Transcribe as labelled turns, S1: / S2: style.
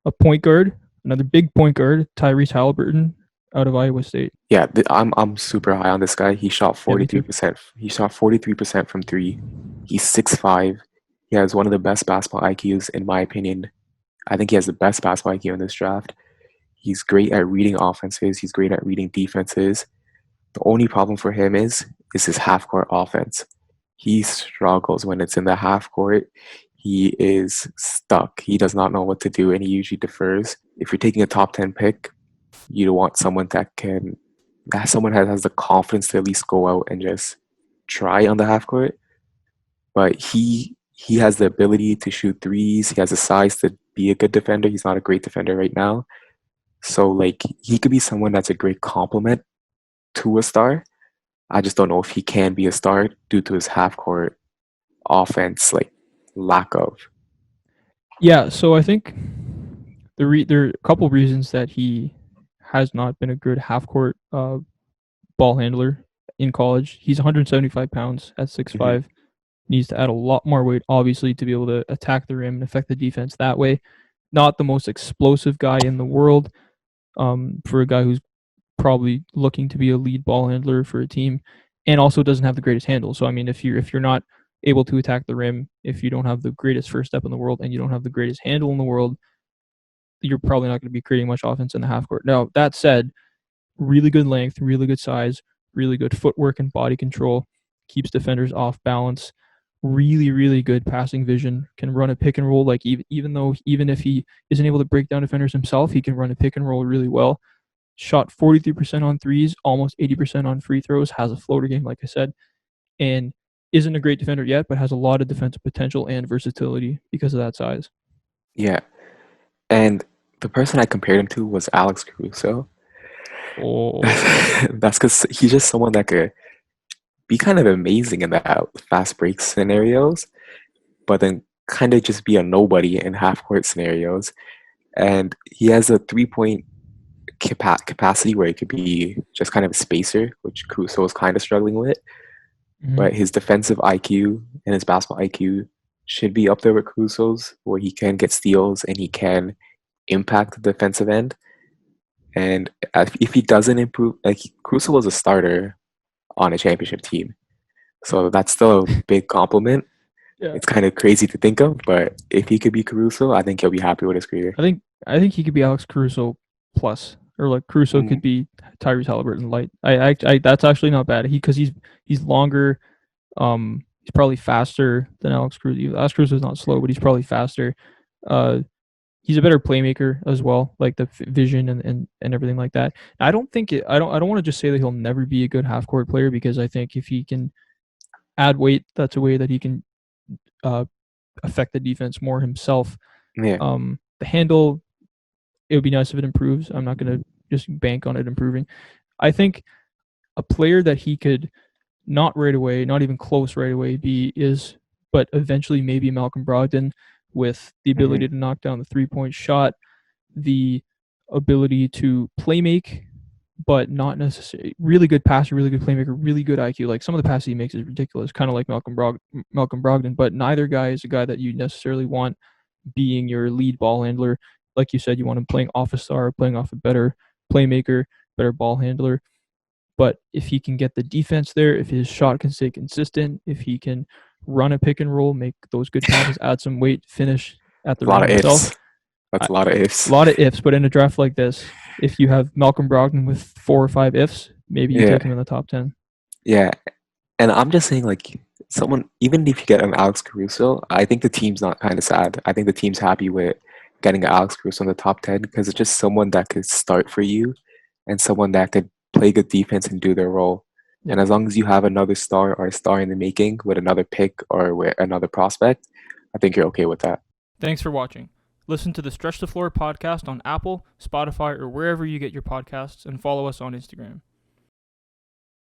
S1: a point guard, another big point guard, Tyrese Haliburton out of Iowa State.
S2: Yeah, I'm super high on this guy. He shot
S1: Yeah, me too.
S2: 43%. He shot 43% from three. He's 6'5". He has one of the best basketball IQs in my opinion. I think he has the best basketball IQ in this draft. He's great at reading offenses. He's great at reading defenses. The only problem for him is his half court offense. He struggles when it's in the half court. He is stuck. He does not know what to do, and he usually defers. If you're taking a top 10 pick, you want someone someone has the confidence to at least go out and just try on the half court. But he has the ability to shoot threes. He has the size to be a good defender. He's not a great defender right now. So like he could be someone that's a great complement to a star. I just don't know if he can be a star due to his half court offense, like lack of.
S1: Yeah, so I think there are a couple reasons that he has not been a good half court ball handler in college. He's 175 pounds at 6'5".
S2: Hmm.
S1: Needs to add a lot more weight, obviously, to be able to attack the rim and affect the defense that way. Not the most explosive guy in the world for a guy who's probably looking to be a lead ball handler for a team, and also doesn't have the greatest handle. So I mean, if you're not able to attack the rim, if you don't have the greatest first step in the world, and you don't have the greatest handle in the world, you're probably not going to be creating much offense in the half court. Now that said, really good length, really good size, really good footwork and body control, keeps defenders off balance. Really, really good passing vision. Can run a pick and roll. Like even if he isn't able to break down defenders himself, he can run a pick and roll really well. Shot 43% on threes, almost 80% on free throws. Has a floater game, like I said, and isn't a great defender yet, but has a lot of defensive potential and versatility because of that size.
S2: Yeah. And the person I compared him to was Alex Caruso.
S1: Oh,
S2: That's because he's just someone that could be kind of amazing in the fast break scenarios, but then kind of just be a nobody in half court scenarios. And he has a 3 point capacity where he could be just kind of a spacer, which Caruso is kind of struggling with.
S1: mm-hmm.
S2: But his defensive IQ and his basketball IQ should be up there with Caruso's, where he can get steals and he can impact the defensive end. And if he doesn't improve, like Caruso was a starter on a championship team, so that's still a big compliment.
S1: Yeah.
S2: It's kind of crazy to think of, but if he could be Caruso, I think he'll be happy with his career.
S1: I think he could be Alex Caruso plus, or like Caruso
S2: Mm,
S1: could be Tyrese Haliburton light. I that's actually not bad. He's longer. He's probably faster than Alex Caruso. Alex Caruso is not slow, but he's probably faster. Uh, he's a better playmaker as well, like the vision and everything like that. I don't think it. I don't want to just say that he'll never be a good half court player, because I think if he can add weight, that's a way that he can uh, affect the defense more himself.
S2: yeah,
S1: The handle, it would be nice if it improves. I'm not going to just bank on it improving. I think a player that he could not right away, not even close right away, but eventually maybe Malcolm Brogdon, with the
S2: hmm,
S1: ability to knock down the 3-point shot, the ability to play make, but not necessarily really good passer, really good playmaker, really good IQ. Like some of the passes he makes is ridiculous, kind of like Malcolm Brogdon. But neither guy is a guy that you necessarily want being your lead ball handler. Like you said, you want him playing off a star, playing off a better playmaker, better ball handler. But if he can get the defense there, if his shot can stay consistent, if he can run a pick and roll, make those good passes, add some weight, finish at the
S2: a lot
S1: rim
S2: of
S1: himself,
S2: ifs. That's
S1: a
S2: a lot of ifs.
S1: lot of ifs. But in a draft like this, if you have Malcolm Brogdon with 4 or 5 ifs, maybe you take him
S2: Yeah,
S1: in the top 10.
S2: yeah. And I'm just saying, like, someone, even if you get an Alex Caruso, I think the team's not kind of sad. I think the team's happy with getting Alex Caruso in the top 10 because it's just someone that could start for you and someone that could play good defense and do their role.
S1: Yeah.
S2: And as long as you have another star or a star in the making with another pick or with another prospect, I think you're okay with that.
S1: Thanks for watching. Listen to the Stretch the Floor podcast on Apple, Spotify, or wherever you get your podcasts, and follow us on Instagram.